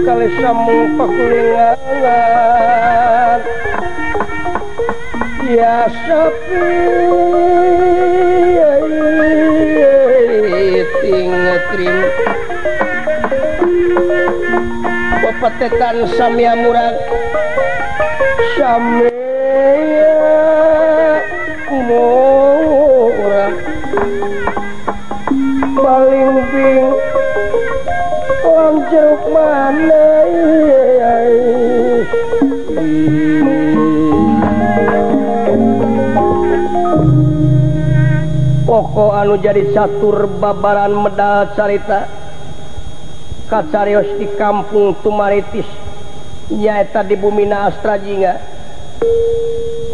kali samu pakulingan ya sepi tinggetrim pepetetan samya murag samya murag paling bing jeruk mana pokok anu jadi catur babaran medal carita kacarios di kampung Tumaritis nyaeta di bumina Astrajinga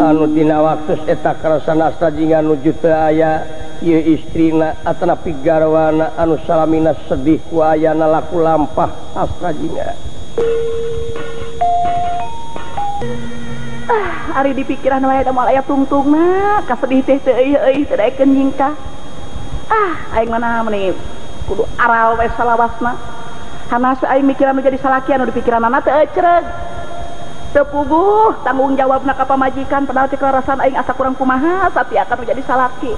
anu dina waktu eta karasan Astrajinga nuju teu aya ieu istrina atanapi garwana anu salamina sedih ku ayana laku lampah Astrajinga. Ari di pikiran wae da moal aya tungtungna kasedih teh teu euy teu daekeun nyingkah. Aing mana meni kudu aral we salawasna. Hanas aing mikiran menjadi salaki anu di pikiranna teu ecreg. Teu puguh tanggung jawabna ka pamajikan padahal cek rasan aing asa kurang kumaha sapi akan menjadi salaki.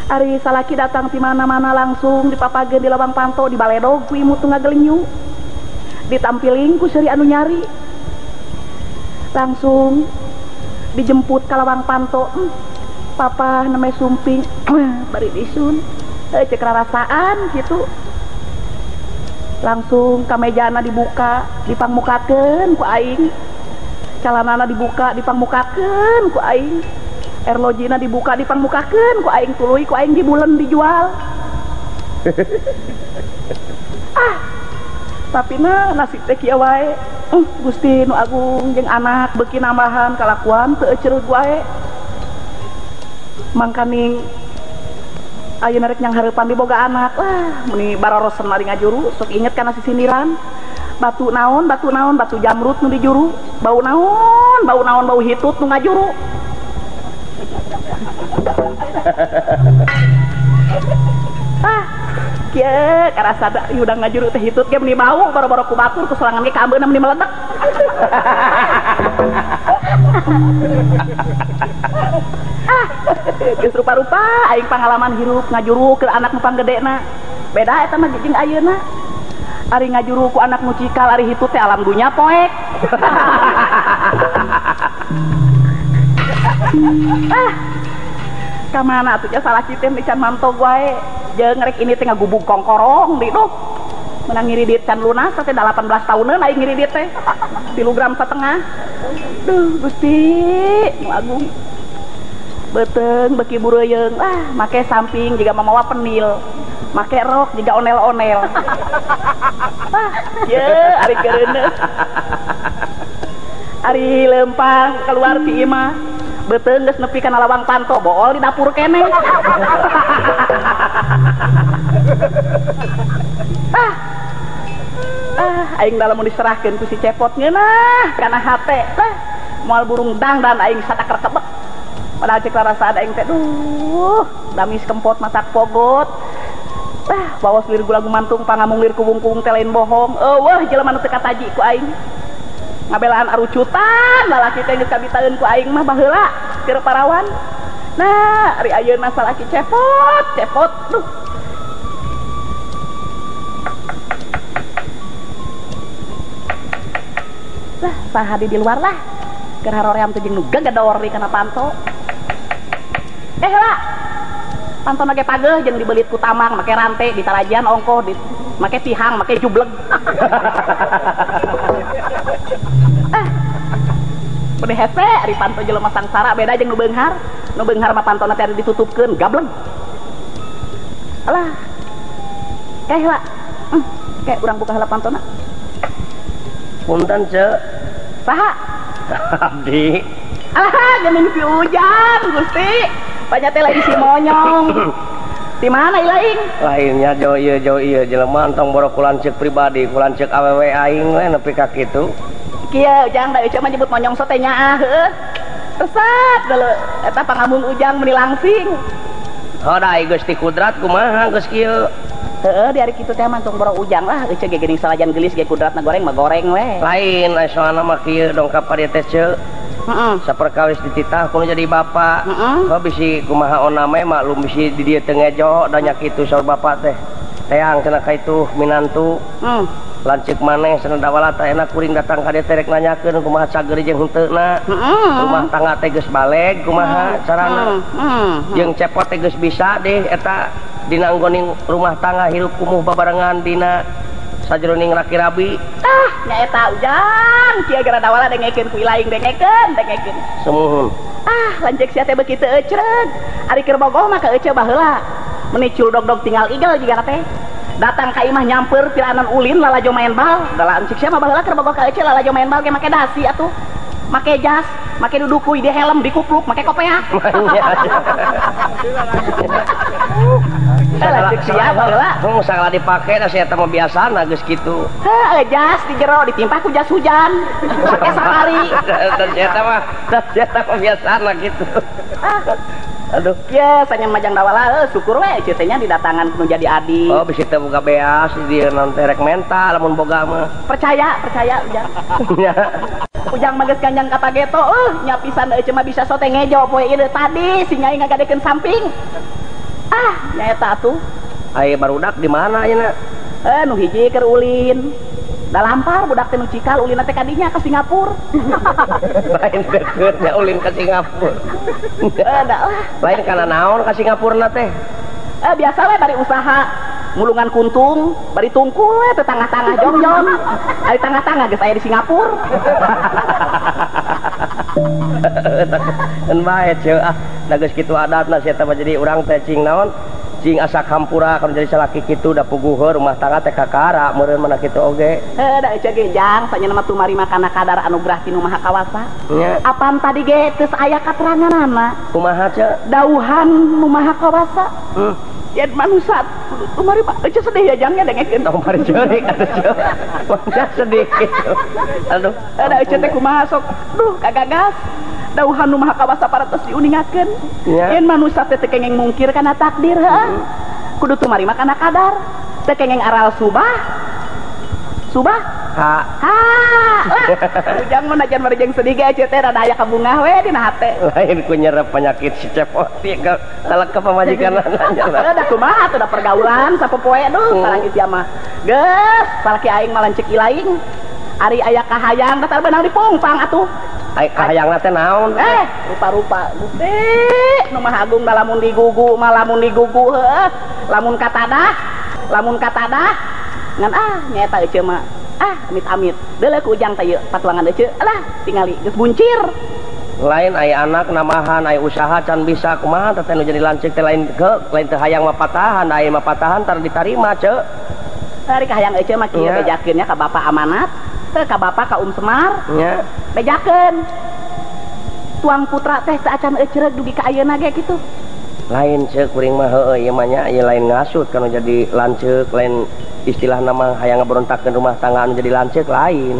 Ari salaki datang di mana-mana langsung dipapageun di lawang panto di baledog ku imut nu ngagelinyu. Ditampiling ku seuri anu nyari. Langsung dijemput ke lawang panto. Papa namanya Sumping bari disun. Cek rarasaan gitu. Langsung kamejana dibuka, dipangmukakeun ku aing. Calanana dibuka, dipangmukakeun ku aing. Erlojina dibuka dipangmukakeun ku aing tuluy ku aing dibulen dijual. Tapi nasib teh kieu wae. Gusti nu agung jeung anak beuki nambahan kalakuan teu ecereug wae. Mangkaning ayeuna rek nyang hareupan diboga anak. Meni barorosen mari ngajuru sok inget kana sisindiran. Batu naon, batu jamrut nu dijuru. Bau naon, bau hitut nu ngajuru. Kieu karasa udah ngajuru teh hitut ge meni bau boro-boro ku batur ku sorangan ge ka ambeuna meni meledak. Geus rupa-rupa aing pangalaman hirup ngajuru ke anak nu panggedena. Beda eta mah jeung ayeuna. Ari ngajuru ku anak nu cikal ari hitut teh alam dunya poek. Kamana atuh nya salah kitem di can mantog wae jeung rek ini teh ngagubug kongkorong di dok menang ngiri diet can lunas teh 18 tahunan aing ngiri diet teh 3 gram setengah. Duh Gusti nu agung beteung beki bureuyeung make samping jiga mamawa penil make rok jiga onel-onel. Ye ari keureuneus ari lempang keluar ti imah beteung geus nepi kana lawang panto bool di dapur keneh. Aing dalam mau diserahkeun ku si cepot ngeunah kana hate moal burung dangdan aing satakar kebek padahal cek rasa aing teh duh damis kempot masak pogot bawas lir gula gumantung pangamung lir kubung-kubung teh lain bohong eueuh jelema nu teu kataji ku aing ngabelaan arucutan lalaki teh geus kabitaeun ku aing mah baheula keur parawan. Nah ari ayeuna salaki cepot duh lah sahadi di luar lah keur haroream teh jeung nu gagador di kana panto. Lah panto nage pageuh jeung dibelit ku tamang make rante ditarajian ongkoh make tihang make jubleg. Bade hese ari panto jelema sangsara beda jeung nu beunghar mah pantona teh ditutupkeun gableng. Alah lah kayak urang buka heula pantona. Punten cek saha abdi geuning si Ujang Gusti banyak teh lagi si monyong di mana ilaing lainnya jauh iya jelema entong borok kulancek pribadi kulancek awewe aing we nepi ka kitu kieu Ujang da euceuk mah nyebut monyong sote nyaah heuh resep deuleu eta pangambung Ujang meni langsing hodai Gusti Kudrat kumaha geus kieu di hari kitu teh mah tong boro ujang lah euceuk ge geuning salajan geulis ge kudratna goreng mah goreng we. Lain soalna mah kieu dongkap ka dieu teh ceuk. Saperkawis dititah kudu jadi bapak. Oh bisi kumaha oname maklum bisi di dieu teu ngejo da nya kitu saur bapak teh. Teang cenah ka itu minantu. Lanceuk maneh cenah dawala teh enak kuring datang ka dieu teh rek nanyakeun kumaha cager jeung heunteuna. Rumah tangga teh geus baleg kumaha carana. Jeung cepot teh geus bisa deh eta dina anggoning rumah tangga hirup kumuh babarengan dina sajroning laki rabi. Nyaeta ujang kieu gara dawala dengekeun ku ilaing dengekeun Semuhun. Lanceuk sia teh beuki teu ecreug ari keur bogoh mah ka ece baheula meni culdog-dog tinggal igel jiga teh datang ka imah nyamper piranan ulin lalajo main bal da lanceuk sia mah baheula keur bogoh ka ece lalajo main bal ge make dasi atuh make jas make dudukuy di helm di kupluk make kopeak. Lanceuk sia baheula Sagala dipake da sia teh mah biasana geus kitu. Jas di jero ditimpah ku jas hujan make sakali. Da sia teh mah biasana kitu. Aduh, ya sanya majang dawala syukur we kieu teh nya didatangan kudu jadi adi. Oh bisi teh boga beas di dieu nanti rek menta lamun boga mah. Percaya ujang. Ujang mah geus kanjang kata geto nya pisan euy mah bisa sote ngejo poe ieu tadi si nyai ngagadekeun samping. Nyaeta atuh. Aya barudak di mana ayeuna? Nu hiji keur ulin. Da lampar budak teh nu cikal ulin teh kadinya ka Singapura. Lain dekeutnya ulin ka Singapura. Da lah. Lain kana naon ka Singapurna teh? Biasa we bari usaha mulungan kuntung, bari tungkul we tetangah-tangah jong-jong. Ari tangah-tangah geus aya di Singapura. Eun bae ceuk da geus kitu adatna sia teh jadi urang teh cing naon? Cing asa kampura kalau jadi salaki kitu da puguheur rumah tangga teh kakara meureun mana kitu oge. Da ece ge jang sanya nama tumari makana kadar anugerah ti nu maha kawasa. Apaan tadi ge teu aya kateranganana. Kumaha ceuk? Dauhan nu maha kawasa. Yen manusia tumari mah ece sedih ya jangnya dengekeun. Tumari ceurik atuh ceuk. Wah sedih kitu. Aduh, da ece teh kumaha sok. Duh kagagas. Dauhan nu maha kawasa paratos diuningakeun. Yen manusia teh teu kengeng mungkir kana takdir heuh. Kudu tumari mah kana kadar. Teu kengeng aral subah. Ujang mun najan marejeng sedih ge ece teh rada aya kabungah we dina hate. Lain ku nyerep penyakit si cepot ieu kalek ka pamajikanna nya. Da kumaha teh da pergaulan sapopoe sareng ieu mah. Geus salaki aing mah lanceuk ilaing. Ari aya kahayang datar beunang dipungpang atuh. Ai kahayangna teh naon? Rupa-rupa Gusti nu maha agung da lamun digugu mah lamun digugu heuh. Lamun katadah ngan nyaeta ece mah amit-amit deuleu ku ujang teh patuangan ece alah tingali geus buncir. Lain aya anak namahan aya usaha can bisa kumaha teh nu jadi lanceuk teh lain teu hayang mah patahan aya mah patahan tar ditarima ceuk. Ari kahayang ece mah kieu bejakeun nya ka bapak amanat teh ka bapak ka Semar nya bejakeun tuang putra teh saacan ecereug dugi ka ayeuna ge kitu. Lain ceuk kuring mah heueuh ieu mah nya ieu lain ngasut kana jadi lanceuk lain istilah nama hayang ngaberontakkeun rumah tangga anu jadi lanceuk lain.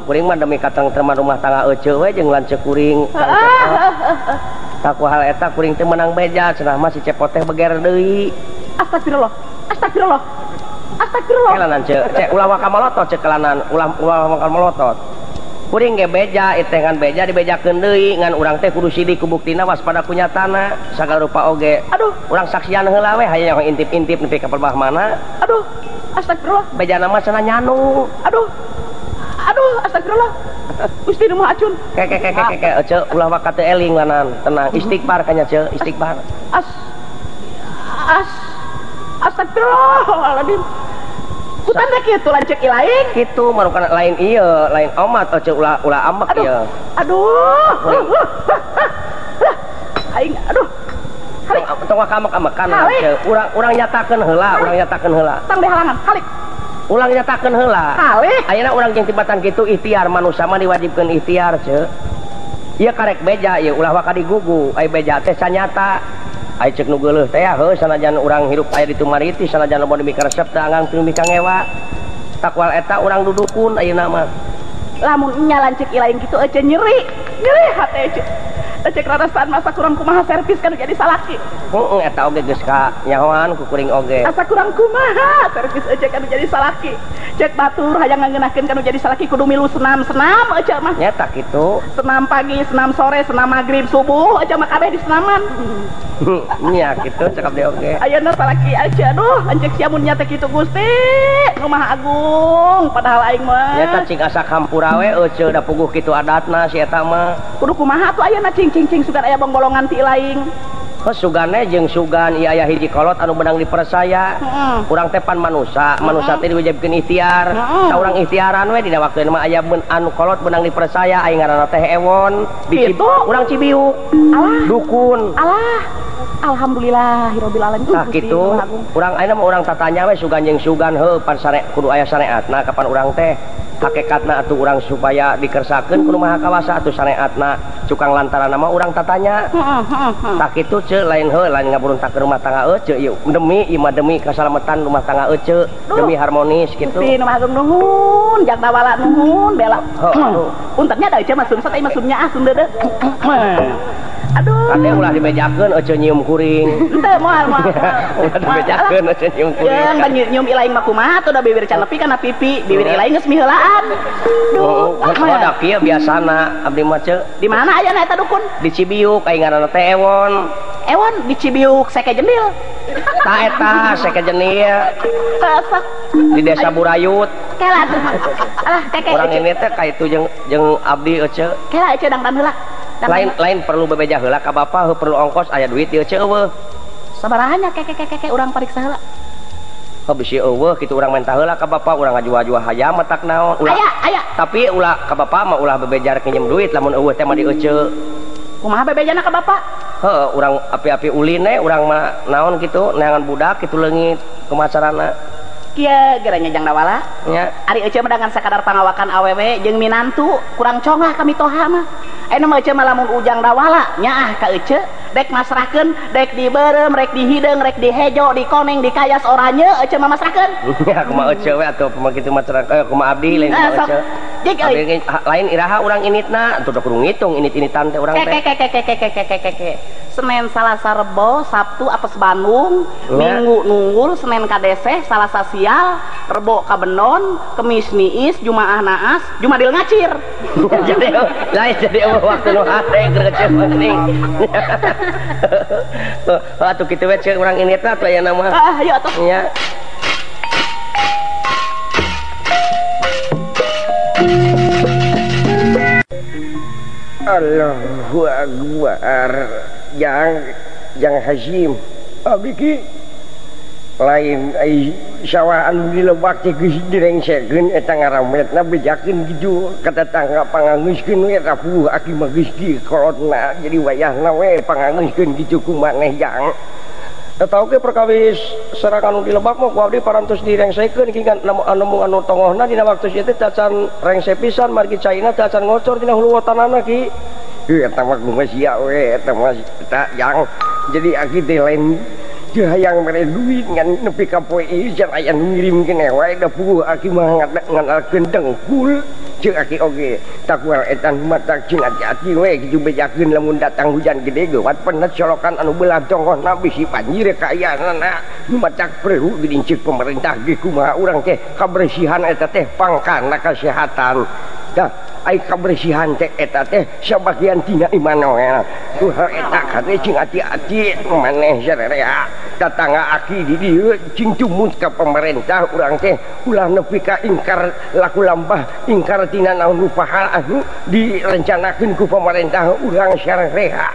Kuring mah demi katengtreman rumah tangga ece we jeung lanceuk kuring. Taku hal eta kuring teh menang beja cenah mah si cepot teh beger deui. Astagfirullah. Kelanan cek ulah waka malotot cek kelanan ulah waka malotot. Kuring ge beja itengan beja dibejakeun deui ngan urang teh kudu sidik ku buktina waspada ku nyatana sagala rupa oge. Aduh, urang saksian heula we hayang intip-intip nepi ka perbah mana. Aduh, astagfirullah. Bejana mah cenah nyanu. Aduh, astagfirullah. Gusti nu maha acun. Ceuk ulah waka teu eling lanan, tenang istighfar kanya ceuk, istighfar. Astagfirullahaladzim. Kutan teh kitu lanceuk ilaing. Kitu marukan lain ieu, lain omat ceuk ulah ambek ieu. Aduh. Aing aduh. Tong kamek-amekan ceuk. Urang nyatakeun heula, Tang dihalangan, halik. Ulang nyatakeun heula. Halik. Ayeuna urang jeung tibatan kitu ikhtiar manusia mah diwajibkeun ikhtiar ceuk. Ieu karek beja ieu ulah waka digugu, ai beja teh sanyata. Ai cek nu geuleuh teh heuh sanajan urang hirup aya di Tumariti sanajan lamun demi resep teh anggang teu mika ngewa. Takwal eta urang dudukun ayeuna mah. Lamun nya lanceuk ilaing kitu ece nyeri hate ece. cek rarasan masa kurang kumaha servis kan jadi salaki. Eta oge geus ka nyahoan ku kuring oge. Asa kurang kumaha servis cek kan jadi salaki. Cek batur hayang ngeunakeun kan jadi salaki kudu milu senam-senam cek mah. Nyata kitu. Senam pagi, senam sore, senam maghrib, subuh cek mah kabeh di senaman. Nya kitu cakap dia oge. Ayeuna salaki aja aduh anjek sia mun nya teh kitu Gusti. Nu Maha Agung padahal aing mah. Nyata cing asa kampura we euceul da puguh kitu adatna si eta mah. Kudu kumaha tuh ayeuna cing sugan aya bonggolongan ti laing. Sugane jeung sugan ieu aya hiji kolot anu menang dipersaya. Urang teh pan manusa teh diwajibkeun ikhtiar. Sa urang ikhtiaran we dina waktu mah aya anu kolot menang dipersaya aing ngaranna teh Ewon. Urang Cibiuk. Alah. Dukun. Alah. Alhamdulillahirabbil alamin. Nah kitu. Urang ayeuna mah urang tatanya we sugan jeung sugan heuh pan sare kudu aya syariatna kapan urang teh hakikatna atuh urang supaya dikersakeun kudu maha kawasa atuh syariatna cukang lantaran mah urang tatanya. Tah kitu ceuk lain ngaburuntakeun rumah tangga ceuk ieu demi ieu mah demi kasalamatan rumah tangga ceuk demi harmonis kitu. Gusti nu Maha Agung nuhun jak dawala nuhun bela. Untungnya da ceuk mah sumsat ai mah sumnya asum deudeu. Aduh. Kade ulah dibejakeun eueuh nyium kuring. Henteu moal. Ulah dibejakeun eueuh nyium kuring. Jeung da nyium ilaing mah kumaha tuh da bibir can nepi kana pipi, bibir ilaing geus miheulaan. Duh, da kieu biasana abdi mah ceuk. Di mana aya eta dukun? Di Cibiuk aing ngaranna teh Ewon. Ewon di Cibiuk Seke Jendil. Tah eta Seke Jendil. Di Desa Burayut. Kela tuh. Alah keke. Urang ini teh kaitu jeung abdi eueuh. Kela eueuh dangdan heula. Lain perlu bebeja heula ka bapa perlu ongkos aya duit ieu ceuk eueuh. Sabarahannya keke urang pariksa heula. Bisi eueuh kitu urang menta heula ka bapa urang ngajua-jua hayam matak naon. Aya. Tapi ulah ka bapa mah ulah bebejar nginjem duit lamun eueuh teh mah dieuceuk. Kumaha bebejana ka bapa? Heuh urang api-api ulin urang mah naon kitu neangan budak kitu leungit kumaha carana. Kieu geranya jang dawala. Nya. Ari euceuk mah dengan sakadar pangawakan awewe jeung minantu kurang congah kami toha mah. Ayeuna mah euceuk mah lamun ujang dawala nyaah ka euceuk dek masrahkeun dek dibeureum rek dihideung rek dihejo dikoneng dikayas oranye euceuk mah masrahkeun. Ya kumaha euceuk we atuh kumaha kitu masrah kumaha abdi lain kumaha euceuk. Lain iraha urang initna atuh da kudu ngitung init-initan teh urang teh. Senin Salasa Rebo Sabtu apes Bandung Minggu nunggul Senin kadese Salasa sial Rebo kabenon Kemis niis Jumaah naas Jumadil ngacir. Jadi lain jadi waktu nu hade geuceuk geuning. Atuh kitu we ceuk urang initna atuh aya nama. Ayo atuh. Nya. Allahu Akbar. Yang Hazim abdi ki lain ai sawah anu dilebak teh geus direngsekeun eta ngarametna bejakeun kitu ka tetangga pangangeuskeun we rapuh aki mah geus dikolotna jadi wayahna we pangangeuskeun kitu ku maneh jang. Eta oge perkawis serangan anu dilebak mah ku abdi parantos direngsekeun ki anu tongohna dina waktu ieu teh tacan rengse pisan margi caina tacan ngocor dina hulu watanana ki. Eta mah kumaha sia we eta mah yang jadi aki teh lain teu hayang mere duit ngan nepi ka poe ieu jan aya nu ngirimkeun wae da puguh aki mah nganalkeun dengkul ceuk aki oge takual eta matak cing hati-hati we kitu bejakeun lamun datang hujan gede geuwat penet colokan anu beulah tonggohna bisi banjir ka ayeuna nu matak perlu didincik pemerintah ge kumaha urang teh kabersihan eta teh pangkana kesehatan dah ai kabersihan teh eta teh sabagian tina Immanuel tuh eta kade cing hati-hati maneh sarerea tatangga aki di dieu cing tumut ka pemerintah urang teh ulah nepi ka ingkar laku lampah ingkar tina naon pahal anu direncanakeun ku pemerintah urang sarerea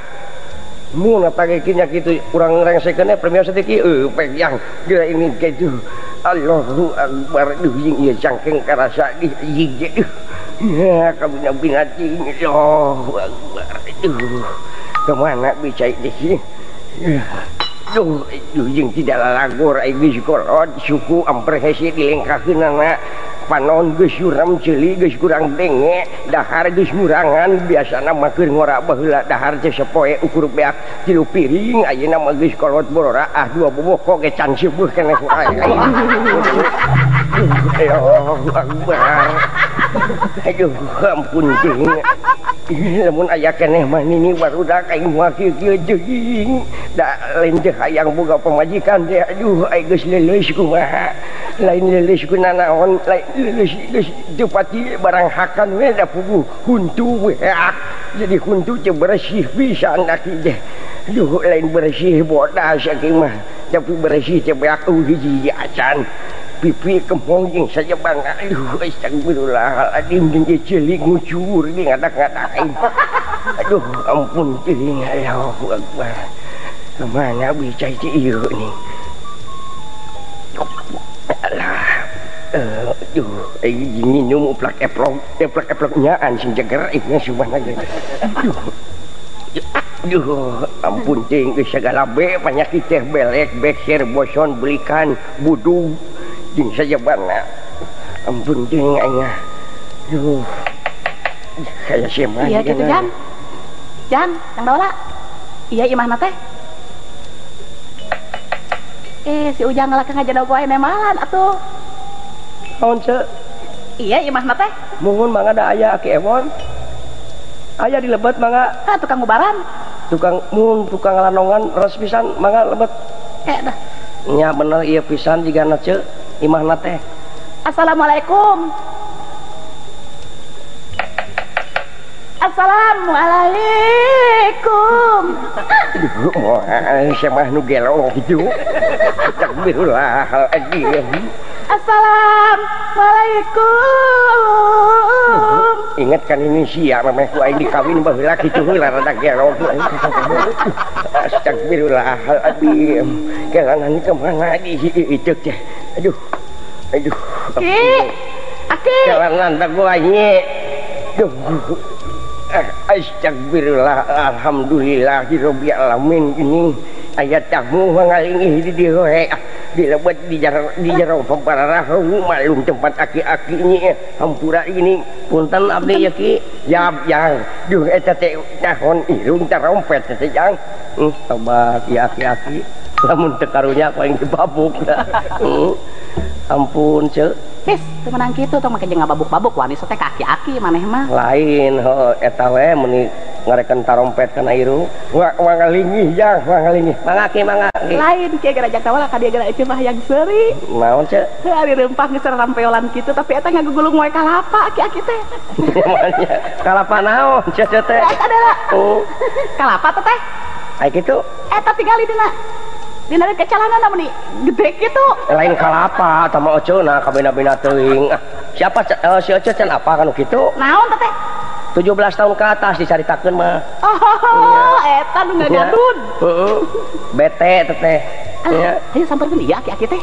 mun atagekeun nya kitu urang rengsekeun premio sedeki pegang geura ini kitu Allahu Akbar duh ieu cangkeng karasa di hiji ya kamu binati Allahu Akbar kemana bicai deh duh jeung tidak lalagor ai geus kolot suku amprehesi dilengkakeun anak panon geus suram ceuli geus kurang denge dahar geus ngurangan biasana mah keur ngora baheula dahar teh sapoe ukur beak 3 piring ayeuna mah geus kolot borora 2 bobok kok ge can seueuh keneh wae Allahu Akbar aduh ampun ting namun aya keneh mah nini barudak aing moal kieu jeung da lain teh hayang boga pamajikan teh aduh aing geus leuleus kumaha lain leuleus ku nanaon lain leuleus geus teu pati barang hakan we da puguh huntu we jadi huntu teh bersih pisan aki teh aduh lain bersih bodas aki mah tapi bersih teh beak hiji acan pipi kemong jeung saja bangga aduh astagfirullahaladzim jeung ceulik ngucur di ngadak-ngadain aduh ampun teuing Allahu akbar kemana bicai teh ieu nih alah aduh aing minum uplak eplok nyaan sing jeger ieu subhanallah aduh ampun teuing geus sagala be panyakit teh belek beker boson belikan budug jeung saja bangga ampun teuing aing aduh kayak siapa iya gitu Jan Kang Daula iya imahna teh si Ujang ngalak ngajana poe nemalan atuh naon ce iya imahna teh muhun mangga da aya Aki Ewon aya di Lebet mangga tukang ubaran tukang lanongan ras pisan mangga Lebet dah nya bener ieu pisan jigana ce imahna teh Assalamualaikum Assalamualaikum aduh moal siapa nu gelo gitu astagfirullahaladzim Assalamualaikum ingat kan ini sia memang ku aing dikawin baheula kitu heula rada gelo astagfirullahaladzim kelanan kemana di itu teh aduh Aki kelanan tak gua nye aduh astagfirullah alhamdulillahirabbil alamin ini ayat tamu mangalingih di dieu we di Lebet di jero papararah malum tempat aki-akinya hampura ini punten abdi ya ki yap yang duh eta teh tahon irung tarompet teh jang tobat ya aki-aki lamun teu karunya paling dibabuk ampun ce Wis, teu menang kitu tong make jeung ngababuk-babuk wani teh aki-aki maneh mah. Lain heuh eta we meuni ngarekeun tarompet kana irung. Wangalingih jang, wangalingih. Mangaki. Lain kieu gara jak tawala ka dieu gara eceu mah yang seuri. Naon ce? Heuh ari rempah geus rampeolan kitu tapi eta ngagugulung wae kalapa aki-aki teh. Kalapa naon ce teh? Eta adalah. Kalapa teh. Ai kitu. Eta tinggali dina kecalanan namun nih gede gitu lain kalapa sama ocona kabina-bina teuing siapa si oce can apa kan gitu naon teh 17 tahun ke atas dicaritakeun mah eta nu ngagadun bete teh aya sampeurkeun ieu aki-aki teh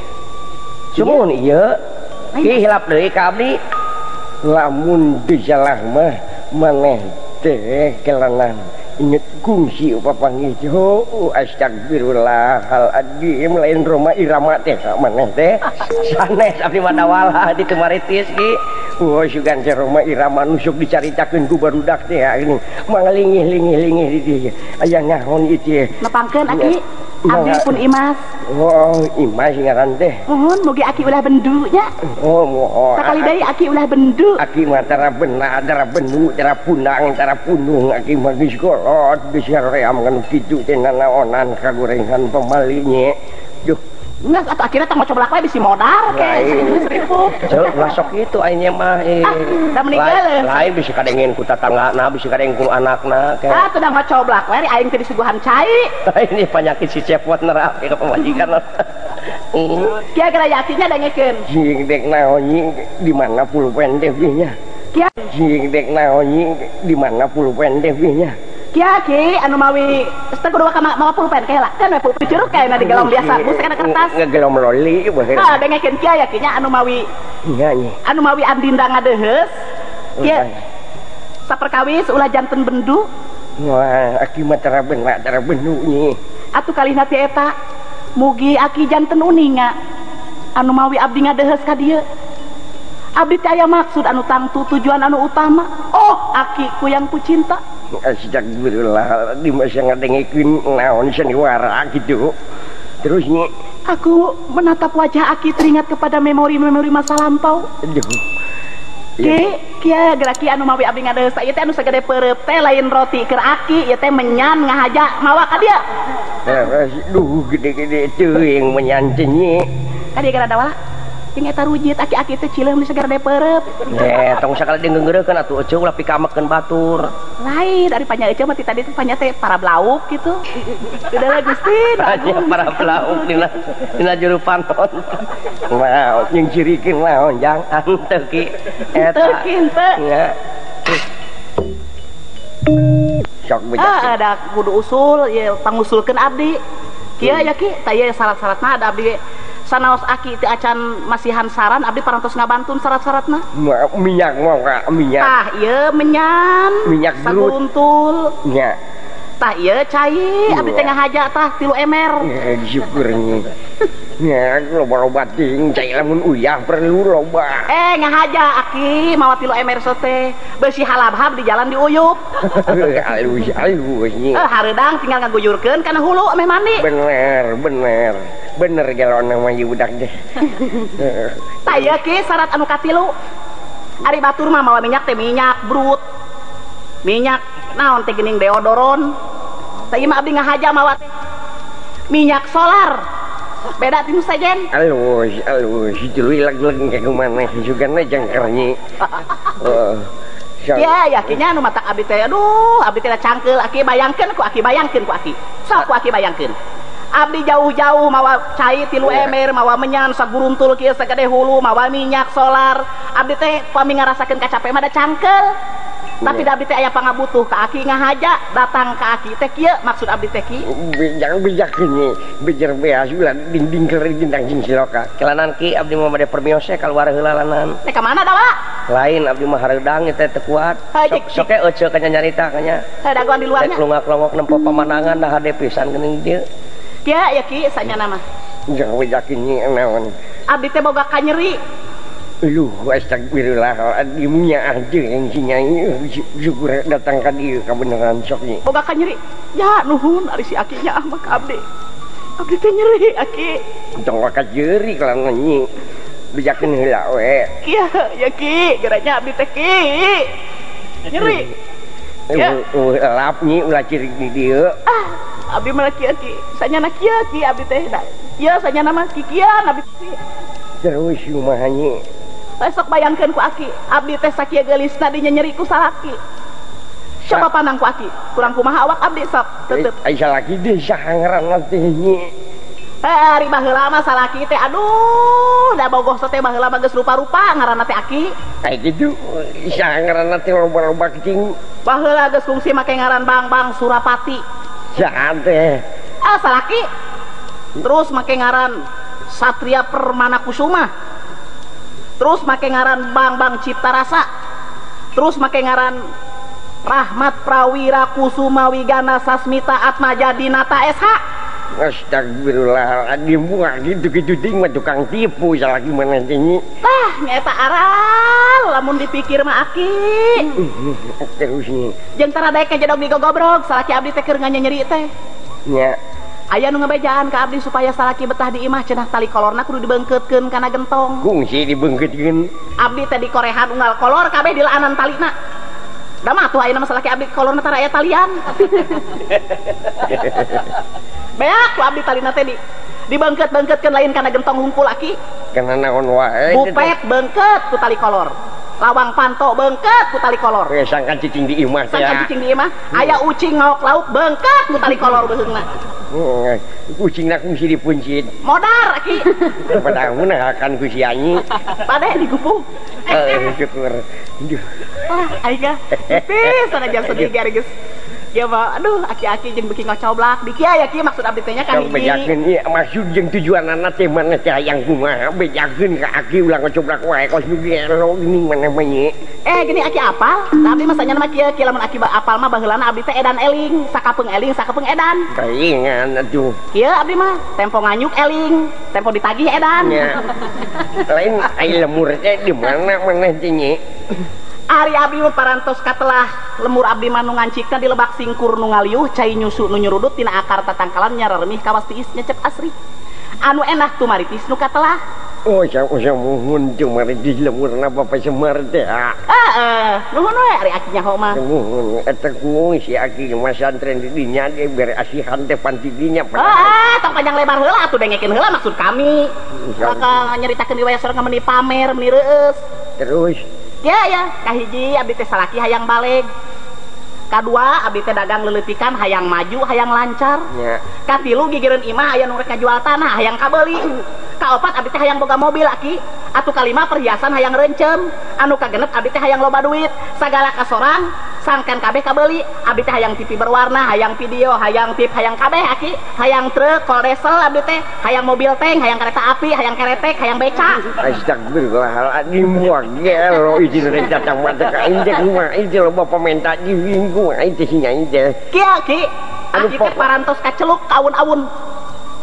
sumun ieu hilap deui ka abdi lamun dijalah mah maneh teh kelanan inget kungsi papanggih astagfirullahaladzim lain Roma Irama teh maneh teh sanes abdi madawala di Tumaritis ki sugan si Roma Irama nusuk dicaritakeun ku barudak teh ini manglingih-lingih di dieu aya naon ieu nepangkeun aki abdi pun Imas Imas ngaran teh mohon mugi aki ulah bendu nya mohon sakali deui aki ulah bendu aki mah tara beuna tara bendu tara punang tara punung aki mah geus kolot geus ream kan kitu teh nanaonan kagorengan pemalinya juh ngas atuh akhirnya tong coba lakukan bisi modar ke 1.000 cek masuk itu aingnya mah da meninggal lain bisa kadengin ku tatanggana bisa kadengin ku anakna ke teu da ngocoblak we aing teh disuguhan cai ini penyakit si cepot nerake ka pamajikan kia gara yakinnya dengekeun jing dek naon di mana pulpen teh nya kia jing dek naon di mana pulpen teh nya kia ki anu mawi teu kudu mawa pulpen kae lah kan we pulpen curug kae na di gelom biasa bus kana kertas ngegelom loli nah dengekeun kia yakinnya anu mawi iya nya anu mawi andinda ngadeuheus kia saperkawis ulah janten bendu wah aki mah tara bendu nya atuh kalihna ti eta mugi aki janten uninga anu mawi abdi ngadeuheus ka dieu abdi teh aya maksud anu tangtu tujuan anu utama aki ku yang ku cinta astagfirullahaladzim masih ngadengikeun naon sandiwara gitu terusnya aku menatap wajah aki teringat kepada memori-memori masa lampau Kieu gerak kieu anu mawi abdi ngadeus ieu teh anu sagede peureup teh lain roti keur aki ieu teh menyan ngahaja mawa ka dieu. Duh gede-gede teuing menyan cenyi. Ka dieu gara dawala. Jeung eta rujit aki-aki teh cileum di sagede peureup. Tong sakali dengeureukeun atuh eceuk ulah pikamekeun batur. Lain dari panya eceuk mah ti tadi teh panya teh para blauk gitu. Udah Gusti. Panya para blauk dina juru panton. Wow, jeung cirikeun naon jang anteu ki eta. Teu. Sok bejak. Ada kudu usul ya pangusulkeun abdi. Kieu ya ki taya syarat-syaratna ada abdi sanaos aki teh acan masihan saran abdi parantos ngabantun syarat-syaratna. Minyak mah minyak. Tah ieu menyan. Minyak saguruntul. Nya. Tah ieu cai abdi teh ngahaja tah 3 emer. Syukurnya. Ya, loba-loba ting, cai lamun uyah perlu loba. Ngahaja aki mawa 3 emer sote. Beusi halab-hab di jalan diuyup. Alus nya. Hareudang tinggal ngaguyurkeun kana hulu ameh mandi. Bener galona mah ieu budak deh. Tah ieu ki syarat anu katilu. Ari batur mah mawa minyak teh minyak brut. Minyak naon teh geuning deodoron. Tah ieu mah abdi ngahaja mawa teh minyak solar. Beda tinu sajen. Alus tuluy lag-lag kayak kumaneh juga na jangkarnyi. Ya yakinnya anu matak abdi teh aduh abdi teh cangkeul aki bayangkeun ku aki. Sok ku aki bayangkeun. Abdi jauh-jauh mawa cai 3 emer mawa menyan saguruntul kieu sagede hulu mawa minyak solar. Abdi teh pami ngarasakeun kacape mah da cangkeul. Tapi abdi teh aya pangabutuh ka aki ngahaja datang ka aki teh kieu maksud abdi teh ki. Bijak nya bejer beas ulah dinding keur dindang jeung siloka. Kelanan ki abdi mah bade permiose kaluar heula lanan. Teh ka mana da wa? Lain abdi mah hareudang teh teu kuat. Sok ece kanya nyarita kanya. Dagoan di luarnya. Teh klungak-klungok nempo pamandangan da hade pisan geuning dieu. Ya ki sanyana mah. Jangan bejakinnya naon. Abdi teh boga kanyeri. Lu astagfirullah dimunya aja yang sinyai syukur datang ka dieu kabeneran sok nya. Boga kanyeri. Ya nuhun ari si akinya ah mah ka abdi. Abdi teh nyeri aki. Tong ka jeuri kalangan nyi. Bejakeun heula we. Kieu ya ki, geranya abdi teh ki. Nyeri. Lap nyi ulah cirik di dieu. Abdi mah kieu ki, sanyana kieu ki abdi teh. Ieu sanyana mah kikian abdi teh. Terus kumaha nyi? Sok bayangkeun ku aki, abdi teh sakieu geulisna dinya nyeri ku salaki. Coba pandang ku aki, kurang kumaha awak abdi sok teuteut. Ai salaki deui saha ngaranna teh nyi? Ari baheula mah salaki teh aduh, da bogoh teh baheula mah geus rupa-rupa ngaranna teh aki. Ai kitu, saha ngaranna teh loba-loba kecing. Baheula geus fungsi make ngaran Bang Surapati. Saha teh? Salaki. Terus make ngaran Satria Permana Kusuma. Terus make ngaran Bang Cipta Rasa. Terus make ngaran Rahmat Prawira Kusuma Wigana Sasmita Atmaja Dinata SH. Astagfirullahaladzim, wah gitu-gitu ting mah tukang tipu salaki mana tinggi. Tah nyata aral lamun dipikir mah aki. Terus nih jeung tara daek kejedog digogobrog salaki abdi teh keur nganyeri teh. Nya Aya nu ngabejaan ka abdi supaya salaki betah di imah cenah tali kolorna kudu dibeungkeutkeun kana gentong. Kungsi dibeungkeutkeun. Abdi teh di korehan unggal kolor kabeh di laanan talina. Da mah tuh ayeuna salaki abdi kolorna tara aya talian. Beak ku abdi talina teh dibeungkeut-beungkeutkeun lain kana gentong hungkul aki. Kana naon wae. Bupet beungkeut ku tali kolor. Lawang panto beungkeut ku tali kolor. Sangkan cicing di imah teh. Sangkan cicing di imah. Aya ucing ngaok lauk beungkeut ku tali kolor beheungna. Kucingna kungsi dipuncit. Modar aki. Padahal akan ku si anyi. Pade digupung. Syukur. Aing pisan aja sedih geus. Ya mah aduh aki-aki jeung beuki ngocoblak di kieu ya kieu maksud abdi teh nya ka hiji. Bejakeun ieu maksud jeung tujuanna teh mana teh hayang kumaha bejakeun ka aki ulah ngocoblak wae kos nu gelo geuning mana mah nya. Gini aki apal. Tapi masanya mah kieu lamun aki apal mah baheulana abdi teh edan eling, sakapeung edan. Kaingan atuh. Kieu abdi mah tempo nganyuk eling, tempo ditagih edan. Nya. Lain ai lemur teh di mana maneh teh nya. Ari abdi mah parantos katelah lemur abdi mah nu ngancikna di lebak singkur nu ngaliuh cai nyusu nu nyurudut tina akar tatangkalan nyararemih kawas tiis nyecep asri anu enah tumaritis nu katelah. Oh, saya mohon cuma di lemurna Bapak Semar teh. nuhun we ari aki nyaho mah. Eta kuung si aki masantren di dinya ge bere asihan teh pantidinya. Tong panjang lebar heula atuh dengekeun heula maksud kami. Maka nyaritakeun riwayat sorang meni pamer meni reueus. Terus ya kahiji abdi teh salaki hayang baleg. Kadua abdi teh dagang leuleupikan hayang maju hayang lancar. nya. Katilu gigireun imah aya nu rek ngajual tanah hayang kabeuli. Kaopat abdi teh hayang boga mobil aki. Atu kalima perhiasan hayang reuncem. Anu kagenep abdi teh hayang loba duit. Sagala kasorang sangkan kabeh kabeuli. Abdi teh hayang TV berwarna, hayang video, hayang tip, hayang kabeh aki. Hayang truk, kol diesel abdi teh, hayang mobil tank, hayang kereta api, hayang keretek, hayang beca. Astagfirullahaladzim wa gelo izin rek datang mata ka indek mah izin loba pamenta di minggu aing teh sia indek. Kieu aki. Aki teh parantos kaceluk kaun-aun.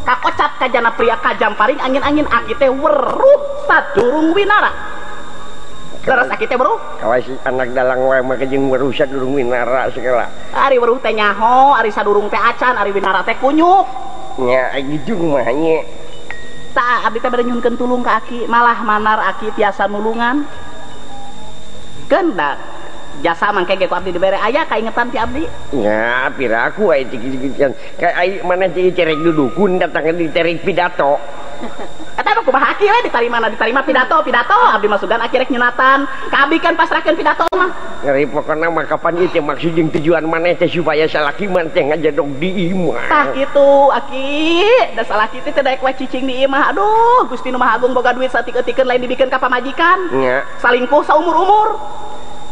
Kakocap kajana pria kajam paring angin-angin aki teh weruh sadurung winara. Leres aki teh weruh. Kawas anak dalang wae mah jeung werusak durung winara segala. Ari weruh teh nyaho, ari sadurung teh acan, ari winara teh kunyuk. Nya gitu mah nya. Tah abdi teh bade nyunkeun tulung ka aki, malah manar aki tiasa nulungan. Keun jasa mangke ge ku abdi dibere aya kaingetan ti abdi. Ya, pira aku aya dikit-dikitan. Ka ai mana jadi cerek dudukun datang di cerek pidato. Eta mah kumaha aki we ditarima pidato abdi masugan aki rek nyunatan. Ka abdi kan pasrahkeun pidato mah. Ngeri pokona mah kapan ieu teh maksud jeung tujuan maneh teh supaya salaki mah teh ngajadog di imah. Tah kitu aki, da salaki teh daek we cicing di imah. Aduh, Gusti Nu Maha Agung boga duit satik-etikeun lain dibikeun ka pamajikan. Nya. Salingkuh saumur-umur.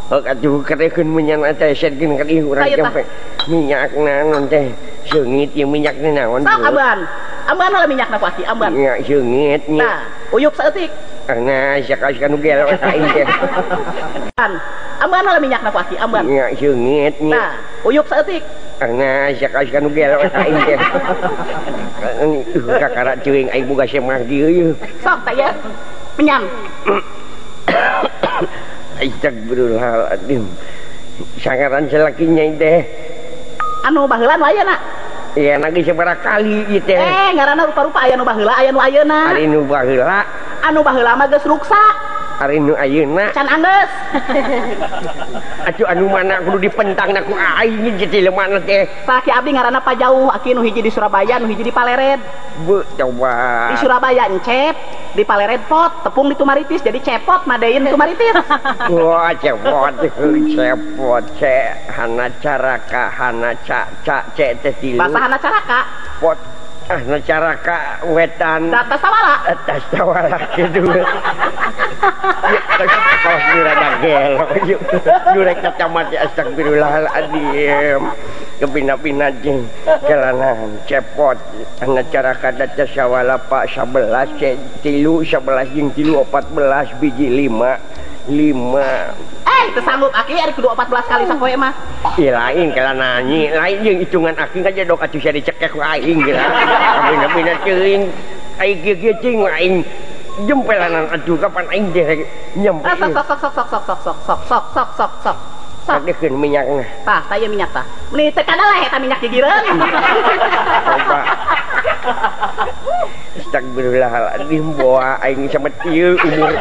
Atuh kerekeun menyan teh sedkeun ka ieu urang sampe minyakna naon teh seungit ieu minyakna naon. Sok amban. Amban lah minyakna ku aki, amban. Nya seungit nya. Nah, uyup saeutik. Nah, sakaskan gelo ka aing teh. Amban lah minyakna ku aki, amban. Nya seungit nya. Nah, uyup saeutik. Nah, sakaskan gelo ka aing teh. Kakara ceuing aing boga semah dieu yeuh. Sok tah ya. Menyan. Astagfirullahaladzim. Sangaran selakinya teh anu baheula nu ayeuna. Iya nagi sabaraha kali ieu teh. Ngaranna rupa-rupa aya nu baheula aya nu ayeuna. Ari nu baheula. Anu baheula mah geus ruksa. Ari nu ayeuna Can anggeus. atuh anu mana kudu dipentangna ku aing jadi lemana teh. Salaki abdi ngaranna Pajauh, aki nu hiji di Surabaya, nu hiji di Palered. Bu coba. Di Surabaya encep, di Palered pot, tepung di Tumaritis jadi cepot madein Tumaritis. Wah cepot hana caraka hana ca teh tilu. Bahasa hana caraka. Pot hana caraka wetan. Data sawala. Atas tawala gitu. Kaos dirada gelo yuk. Durek cacamat astagfirullahaladzim. Kepina-pina jeung kelanan cepot hana caraka data sawala pak 11 tilu 11 jeung tilu 14 biji 5 teu sanggup aki ari kudu 14 kali sapoe mah. Ih lain kala nanyi, lain jeung hitungan aki aja dok atuh sia dicekek ku aing geura. Abina ceuing aing kieu cing aing jempelanan atuh kapan aing teh nyampe. Sok. Sadekeun minyakna. Tah, tah minyak tah. Meni teu kada lah eta minyak gigireun. Coba. Astagfirullahaladzim bawa aing samet ieu umur.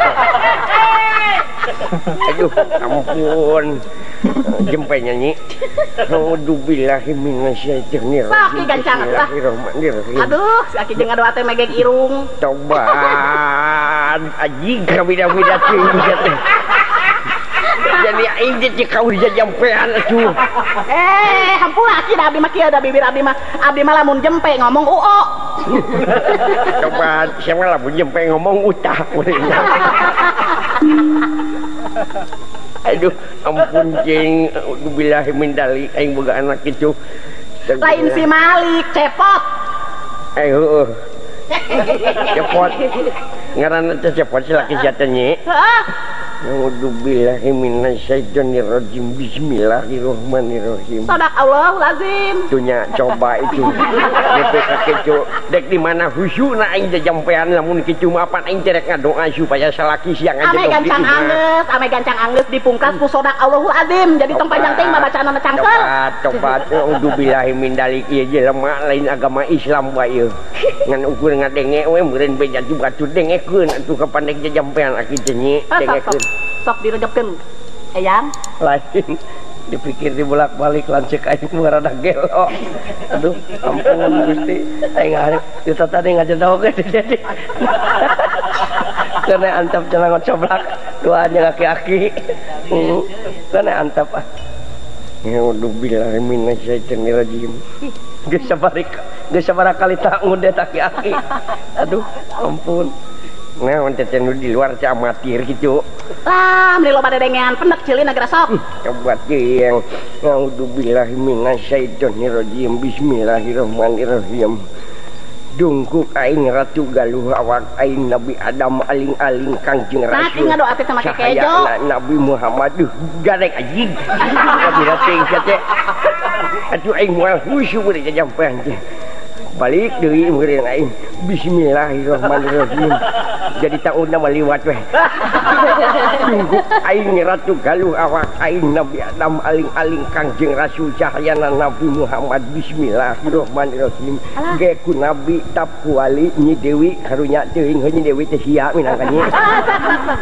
Aduh, ampun. Jempe nyanyi. Nauzubillahi minasyaitonir rajim. Sok gancang tah. Aduh, aki jeung ngadoa teh megeg irung. Coba. Aji kabida-bida teh. Jadi aing jadi kau jampean atuh. Hampura aki da abdi mah kieu da bibir abdi mah lamun jempe ngomong uo. Coba siapa lamun jempe ngomong utah. Aduh, ampun cing, billahi min dalik aing boga anak kitu. Lain si Malik, cepot. Heueuh. Cepot. Ngaranna teh cepot si laki jatanya. Heeh. Nauzubillahi minasyaitonir rajim. Bismillahirrahmanirrahim. Sadaq Allahu lazim. Tunya coba itu. DPK kitu dek di mana khusyukna aing teh jampean lamun kitu mah apan aing teh rek ngadoa supaya salaki siang aja ame gancang anggeus dipungkas ku sadaq Allahu azim. Jadi tong panjang teh mah bacaanna cangkel. Coba nauzubillahi min dalik ieu jelema lain agama Islam wae ieu. Ngan ukur ngadenge we meureun beja juga tu dengekeun atuh kapan dek jampean aki teh nyi dengekeun. Sok diregepkeun. Eyang lain dipikir dibolak-balik lancek aing rada gelo. Aduh, ampun Gusti. Aing ngarep kita tadi ngajadau ge jadi. Karena antap cenah ngocoblak doanya aki-aki. Karena antap ah. Ya udah bilang minna syaitanir rajim. Geus sabaraha kali tak ngudet aki-aki. Aduh, ampun. Nah, untuk cendol di luar cah amatir gitu. Lah, meni loba dedengean pendek ceulin agar sok. Coba yang naudzubillahi minasyaitonir rajim. Bismillahirrahmanirrahim. Dungkuk aing ratu galuh awak aing Nabi Adam aling-aling Kangjeng Rasul. Nah, tinggal doa teh sama kekejo. Nabi Muhammad garek anjing. Kabira teh teh. Atuh aing moal husu beureun jajampean teh. Balik deui meureun aing. Bismillahirrahmanirrahim. Jadi taunna maliwat weh. Tunggu aing ratu galuh awak aing Nabi Adam aling-aling Kangjeng Rasul cahayana Nabi Muhammad. Bismillahirrahmanirrahim. Ge ku nabi tap kuali Nyi Dewi karunya teuing Nyi Dewi teh sia minangka Nyi.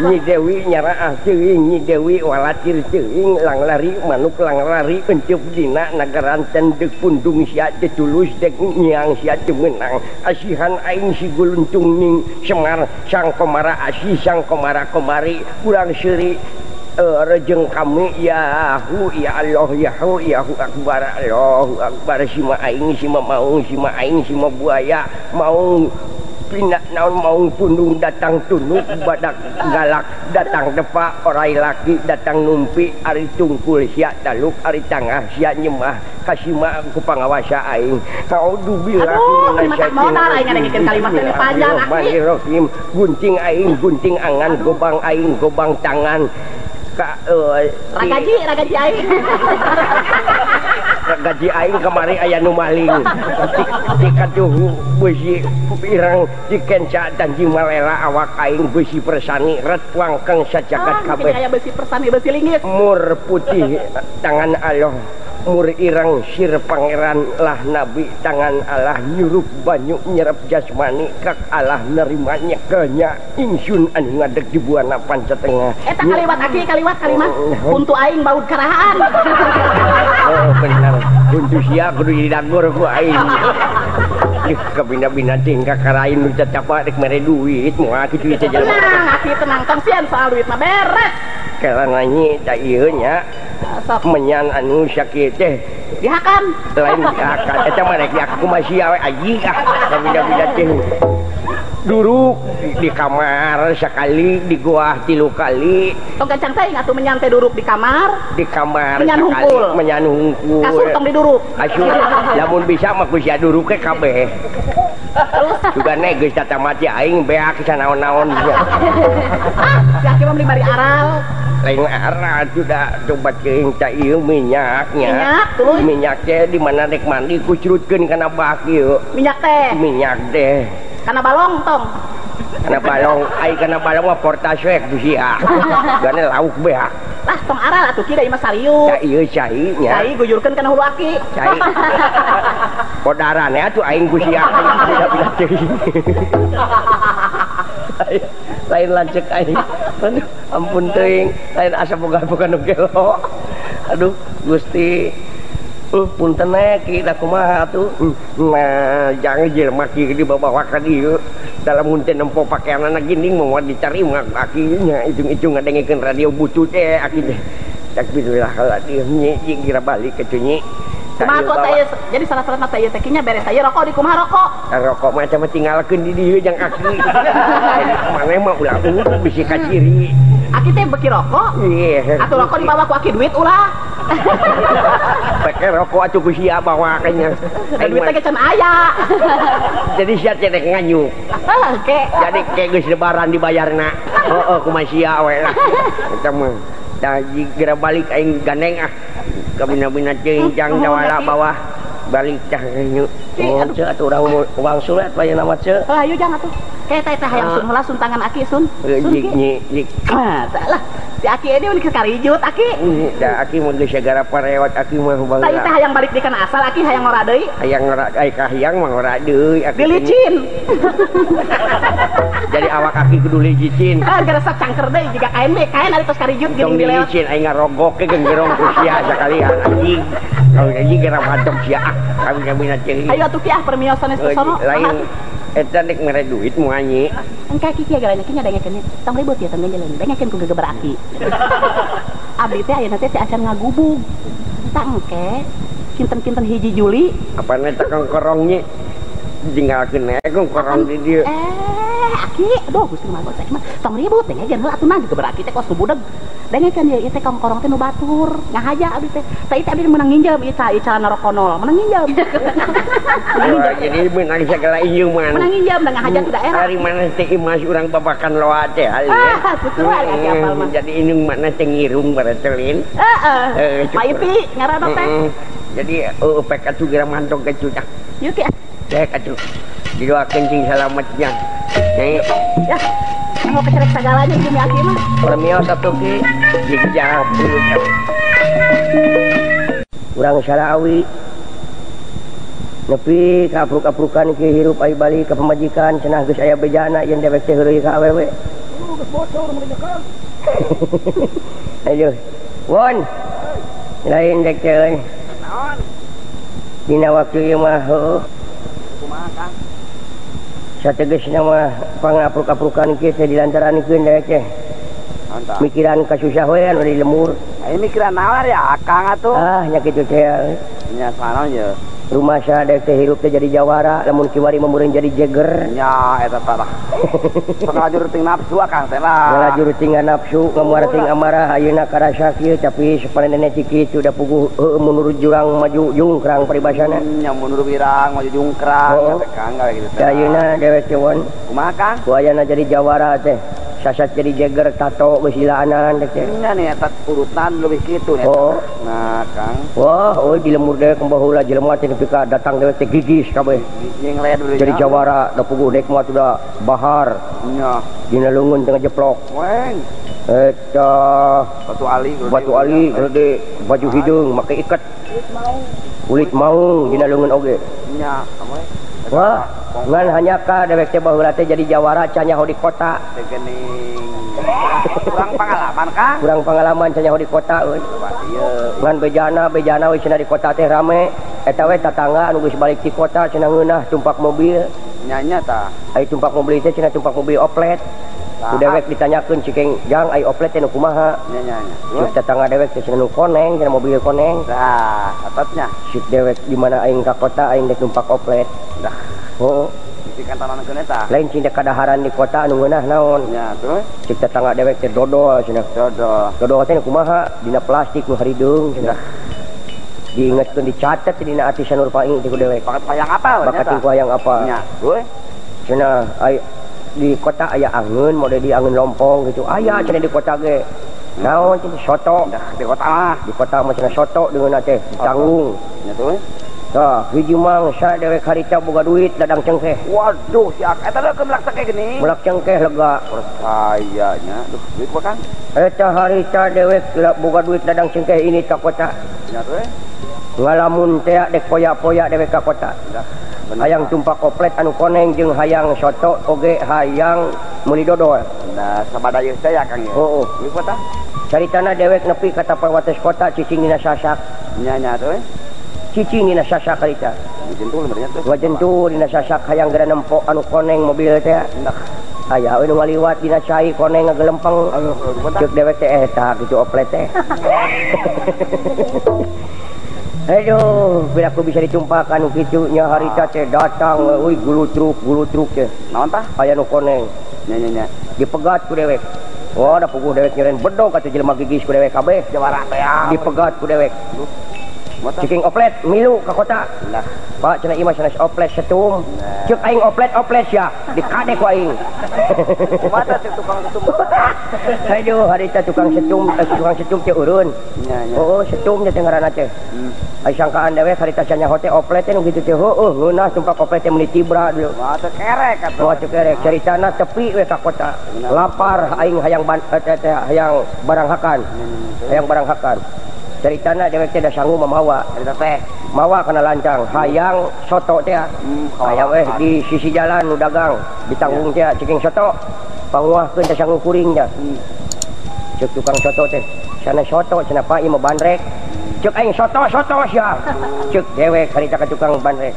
Nyi Dewi nyaraah teuing Nyi Dewi walatir teuing lang lari manuk lang lari enceup dina nagaran tendek pundung sia teh tulus dek nyiang sia teu meunang. Asihan aing si guluntung ning Semar sang komara asih sang komara komari urang seuri rejeng kami yahu ya Allah yahu yahu akbar Allahu akbar sima aing sima maung sima aing sima buaya maung pindah naon maung pundung datang tunduk badak galak datang depa orai laki datang numpi ari tungkul sia taluk ari tangah sia nyemah kasima ku pangawasa aing naudzubillahi minasyaitonir rajim. Gunting aing gunting angan gobang aing gobang tangan ka ragaji aing gaji aing kemari aya nu maling dikatuh beusi pirang dikenca dan jimalela awak aing beusi persani ret wangkeng sajagat kabeh aya beusi persani beusi linggis mur putih tangan Allah mur irang sir pangeran lah nabi tangan Allah nyurup banyu nyerap jasmani kak Allah nerimanya kenya ingsun anu ngadeg di buana pancatengah eta kaliwat kalimat untuk aing baud karahaan. Oh benar untuk sia kudu didagor ku aing kabina-bina tingkah karain nu cacapa dek mere duit moal kitu teh jelema tenang tong sian soal duit mah beres kelana nyi da ieu nya menyan anu sakit teh dihakan lain dihakan eta mah rek dihakan kumaha sia we anjing kabina-bina teh duruk di kamar sekali di gua 3 kali tong gancang teh atuh menyan teh duruk di kamar menyan hungkul kasur tong diduruk asur lamun bisa mah ku sia duruk ke kabeh terus juga geus tata mati aing beak sanaon-naon sia kieu mah bari aral lain aral sudah coba ceuing ca ieu minyaknya minyak teh di mana rek mandi kucrutkeun kana bak ieu minyak teh kana balong tong kana balong ai kana balong mah portaswek tu sia gane lauk beak lah tong aral atuh kieu mah sariu ca ieu cai nya cai guyurkeun kana hulu aki cai podarane atuh aing ku sia bila teuing lain lancek aing aduh ampun teuing lain asa boga-boga nu gelo aduh Gusti punten kita kumaha tuh nah jangan jelema kieu dibawa-bawakan ieu dalam munten nempo pakaianna geuning mau diterima akinya ujung-ujung ngadengkeun radio butut aki teh takbirullah nyi kira balik ke nyi kumaha tuh teh jadi salah-salah teh teh nya beres aya rokok di kumaha rokok mah cuma tinggalkeun di dieu jang aki maneh mah ulah bisi ka ciri aki teh beki rokok iya atuh rokok dibawa ku aki duit ulah pakai rokok atuh ku sia bawa kanya duit teh can aya jadi sia teh nganyuk oke jadi kayak geus lebaran dibayarna heuh kumaha sia we lah eta mah da geura balik aing gandeng kabina-bina ceuing jang jawala bawah balik tah nyu mun ceu atuh urang uang sulet bae nama ceu ayo jang atuh teh hayang sun heula sun tangan aki sun jik ah salah Si Aki ini unik sekali jut Aki. Da Aki mun geus segara parewat Aki mah Tah bangga. teh hayang balik di kana asal Aki hayang ngora deui. Hayang ngora ai kahiyang mah ngora deui Aki. Dilicin. Jadi awak Aki kudu licin. Ah gerasa cangker deui jiga kain ari tos karijut Tong geuning dilewat. dilicin ai ngarogok ke gengerong ku sia sakalian anjing. Kalau anjing kira mantap sia kami kabina ceui. Ayo atuh kiah permiosan geus sono. Lain eta nek mere duit moal nyi. Engka kieu garanya kieu nyadengekeun tong ribut ya tong jalan dengekeun ku gegeber Aki. Abdi teh ayeuna teh si acan ngagubug. Tangke kinten-kinten hiji Juli. Apana eta kongkorong nyi? Tinggalkeun we kongkorong di dieu. Aki, aduh Gusti mah bos mah tong ribut dengekeun heula atuh mah gegeber Aki teh kos budeg. Dengekeun ieu teh kongkorong teh nu batur. Ngahaja abdi teh. Tah ieu abdi menang nginjem ieu calana rokonol, menang nginjem. Jadi menang segala injung man. Menang nginjem da ngahaja ti daerah. Hari mana teh imas urang babakan loa teh hal. Sesuai Aki apal mah. Jadi inung mana teh ngirung baratelin. Heeh. Paipi ngaranna teh. Jadi pek atuh geura mantong ke cucak. Yuk ya. Cek atuh. Didoakeun cing salametnya. Nyai. Ya. Mau kecerek sagalanya jeung Aki mah. Permios atuh ki jigjah bulu. Urang Sarawi. Nepi ka apruk-aprukan ki hirup ai balik ka pamajikan cenah geus aya bejana yen dewek teh heureuy ka awewe. Geus bocor mendekan. Aduh. Won. Lain dek teh. Naon? Dina waktu ieu mah heuh. Kumaha Kang? Sategesna mah pangapruk-aprukan kieu teh dilantarankeun dewek teh. Mantap. Mikiran kasusah we anu di lemur. Ini mikiran naon ya Akang atuh? Ah nya kitu teh. Nya sanaon ye? Rumah saya dek teh hirup teh jadi jawara, lamun kiwari memureun jadi jeger. Nya eta tah. Pengalajur teuing nafsu Akang teh lah. Ngalajur ting nafsu, ngamuar ting amarah ayeuna karasa kieu tapi sapanenna ti kitu da puguh menurut jurang maju jungkrang paribasana. Nya mundur wirang maju jungkrang teh Kang gawe kitu teh. Ayeuna dewek teh won. Kumaha Kang? Ku ayeuna jadi jawara teh. Sasat jadi jeger tato geus ilaanan dek teh. Nya nih eta urutan leuwih kitu nya. Oh. Nah Kang. Wah, euy di lemur dewek baheula jelema teh nepi ka datang dewek teh gigis kabeh. Jeung lea dulu. Jadi jawara da puguh dek mah tuh da bahar. Nya. Dina leungeun teh ngejeplok. Weng. Eta batu ali gede baju hidung make iket kulit maung dina leungeun oge nya wah ngan hanya ka dewek teh baheula teh jadi jawara can nyaho di kota geuning kurang pengalaman Kang kurang pengalaman can nyaho di kota euy ngan bejana we cenah di kota teh rame eta we tatangga anu geus balik ti kota cenah ngeunah tumpak mobil nya tah ai tumpak mobil teh cenah tumpak mobil oplet ku dewek ditanyakeun cikeng jang ai oplet teh nu kumaha nya terus tetangga dewek teh cenah nu koneng cenah mobil koneng tah atatnya sik dewek di mana aing ka kota aing dek numpak oplet dah oh di kantorankeun eta lain cing dek kadaharan di kota anu ngeunah naon nya tuh cik tetangga dewek teh dodol cenah dodol teh nu kumaha dina plastik nu harideung cenah diingetkeun dicatet dina ati sanur paing ti ku dewek bakat hayang apa bakat ku hayang apa nya tuh cenah ai di kota aya angeun mode di angeun lompong gitu aya cenah di kota ge naon cenah soto di kota mah cenah soto dengan teh ditanggung nya tuh tah hiji mangsa dewek harita boga duit dadang cengkeh waduh si eta da keun laksa kayak gini mulak cengkeh lega percayanya duh duit apa kan eta harita dewek boga duit dadang cengkeh ini ka kota nya tuh ngalamun teh dek poya-poya dewek ka kota hayang tumpak oplet anu koneng jeung hayang soto oge hayang meuli dodol nah sabada ieu teh ya Kang ya heuh duit kota caritana dewek nepi ka tapawates kota cicing dina sasak nya tuh cicing dina sasak harita jentul benernya tuh wajentu dina sasak hayang geura nempok anu koneng mobil teh aya we nu ngaliwat dina cai koneng ngagelempeng ceuk dewek teh eta kitu oplet teh aduh bila aku bisa ditumpakan anu kitu nya harita teh datang euy gulu truk teh naon tah aya nu koneng nya dipegat ku dewek oh da puguh dewek nyeren bedog atuh jelema gigis ku dewek kabeh jawara teh ya dipegat ku dewek Ciking oplet milu ke kota. Lah, Pak cenah imah sanes oplet setum. Cek aing oplet ya. Dikade ku aing. mata si tukang setum. Aduh, hari teh tukang setum teh urun. Nya nya. Oh, setum teh ngaranna teh. Ai sangkaan dewe hari teh nya hote oplet teh nu kitu teh. Heueuh, ngeunah tumpak oplet teh meuli tibra dulu. Mata kerek atuh. Wah, cek kerek ceritana tepi we ka kota. Lapar aing hayang hayang barang hakan. Hayang barang hakan. Ceritana dewek teh da sanggup mamawa cerita teh mawa kana lancang hayang soto teh hayang di sisi jalan nu dagang ditanggung teh ceking soto panguahkeun teh sanggup kuring teh cek tukang soto teh sana soto cenah pa ieu mah bandrek cek aing soto sia cek dewek harita ka tukang bandrek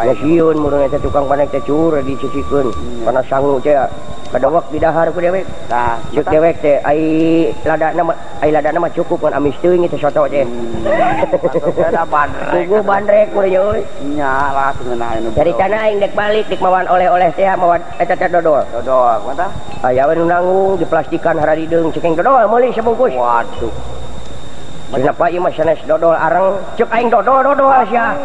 ya sieun murung teh tukang bandrek teh cur disisikeun kana sanggup teh kadawak di dahar ku dewek. Tah, cek dewek teh ai ladana mah cukup ngan amis teuing teh soto teh. ada bandrek. Tugu bandrek meureun euy. Nya lah seungeunah anu. Ceritana aing dek balik dik mawan oleh-oleh teh mawan eta teh dodol. Dodol, mata? Aya we nu nanggung diplastikan haradideung ceking dodol meuli sabungkus. Waduh. Kenapa ieu mah sanes dodol areng cek aing dodol sia.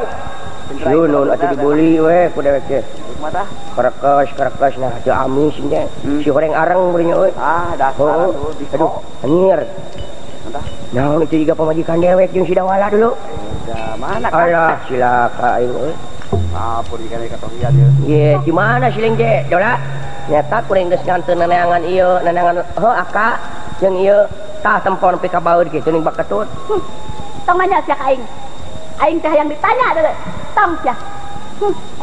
Nun atuh dibuli we ku dewek teh. Mata? Kerekes nah teu amis nya. Si horeng areng meureun euy. Ah, dasar tuh di Aduh, anjir. Mata? Nah, itu juga pemajikan dewek jeung si Dawala dulu. Ya, mana kan? Alah, silaka aing euy. Apa di kana katohian ieu? Ye, di mana si Lengje? Dola. Nyata kuring geus nganteun neneangan ieu, neneangan aka jeung ieu tah tempon nepi ka baeud kitu ning baketut. Tong nanya sia ka aing. Aing teh yang ditanya deui. Tong sia.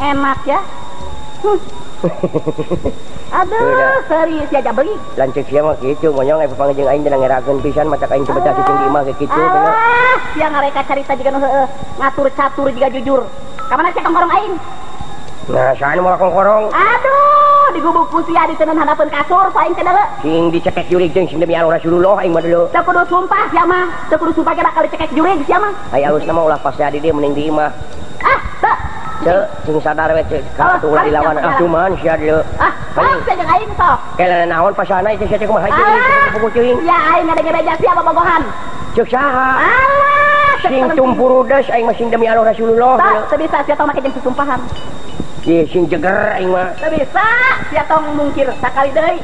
Enak ya. Aduh, serius ya jabri. Lancik sia mah kitu, monyong aya papanggih aing dan ngerakeun pisan matak aing coba tah cicing di imah kitu teh. Sia ngareka carita jiga nu heueuh, ngatur catur jiga jujur. Ka mana sia kongkorong aing? Nah, saan moal kongkorong? Aduh, digubuk ku sia diteuneun hadapeun kasur ku aing teh deuleu. Sing dicekek jurig jeung sing demi Allah Rasulullah aing mah dulu. Teu kudu sumpah sia mah, teu kudu sumpah ge bakal dicekek jurig sia mah. Aya alusna mah ulah pas di dieu mending di imah. Ah, teu. Cek, sing sadar we cek, ka atuh ulah dilawan cuman sia dulu. Aing teh jeung aing sok. Kelana naon pasana itu sia teh kumaha jeung pukul ceuing. Ya aing ngadenge beja sia bobogohan. Cek saha? Alah, Sing tumpurudes aing mah sing demi Allah Rasulullah. teu bisa sia tong make jeung susumpahan. Ye sing jeger aing mah. Teu bisa sia tong mungkir sakali deui.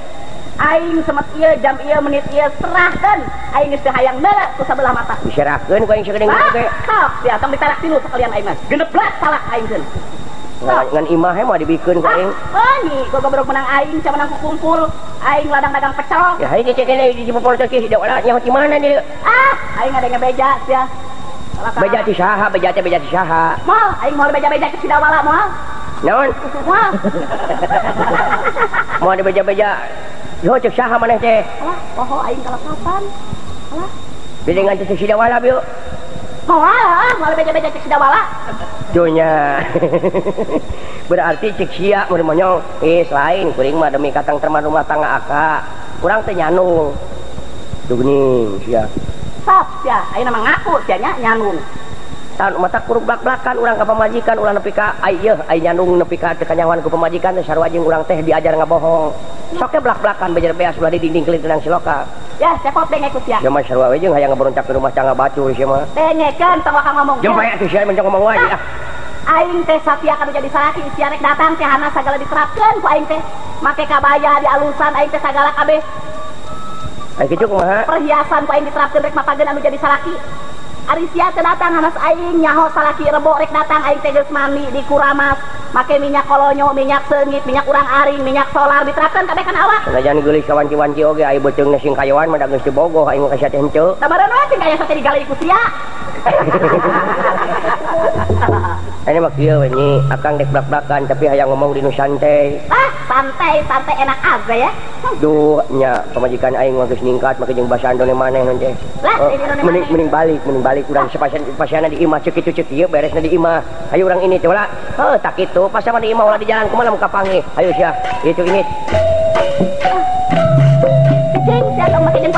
Aing semet ieu jam ieu menit ieu serahkeun. Aing geus teu hayang neuleuh ku sabelah mata. Diserahkeun ku aing sagedeng ge. Sok sia tong ditarak tilu sakalian aing mah. Geneplat salak aing keun. Ngan imah mah dibikeun ku aing. Nyi, gua gobrok menang aing ca menang kumpul. Aing ladang dagang pecel. Ya hayu cek kene di popol teh ki da nya di mana dia? Aing ngadenge beja sia. Beja ti saha? Beja teh beja ti saha? Moal aing moal beja-beja ke Sidawala moal. Naon? Moal. Mau di beja-beja. Yo cek saha maneh teh? Alah, poho aing kalapapan. Alah. Bidengan teh si Dawala bieu. Moal beja-beja ke Sidawala. Dunya. Berarti cek sia mun monyong lain kuring mah demi katang terman rumah tangga aka. Kurang teh nyanung. Tuh geuning sia. Sok sia, ayeuna mah ngaku sia nya nyanung. Tan mata kurug blak-blakan urang ka pamajikan ulah nepi ka ai nyanung nepi ka teu kanyawan ku pamajikan teh sarua jeung urang teh diajar ngabohong. Sok teh blak-blakan bejer beas ulah di dinding kelitiran siloka. Ya, cepot dengek ku sia. Ya mah sarua we jeung hayang ngaberoncak ke rumah tangga bacur sia mah. Dengekeun tong wakang ngomong. Jeung bae atuh sia mencong ngomong wae ah. Aing teh satia kanu jadi salaki sia rek datang teh hana sagala diterapkeun ku aing teh. Make kabaya di alusan aing teh sagala kabeh. Ai kitu kumaha? Perhiasan ku aing diterapkeun rek mapageun anu jadi salaki. Ari sia teh datang hanas aing nyaho salaki rebo rek datang aing teh geus mandi di kuramas. Make minyak kolonyo, minyak seungit, minyak urang aring, minyak solar diterapkeun kabeh kana awak. Sanajan geulis ka wanci-wanci oge ai beuteungna sing kayoan mah da geus teu bogoh aing mah ka sia teh henteu. Tamareun we sing kaya sate digali ku sia. Ini mah kieu we nyi, akang dek blak-blakan tapi hayang ngomong di nu santai. Santai enak aja ya. Duh nya pamajikan aing mah geus ningkat make jeung basa Andone maneh nun teh. Mending balik urang sepasiana di imah ceuk kitu ceuk ieu beresna di imah. Hayu urang ini teh ulah. Heuh tak kitu pas sama di imah ulah di jalan kumaha muka panggih. Hayu sia, itu ini. Cing sia tong make jeung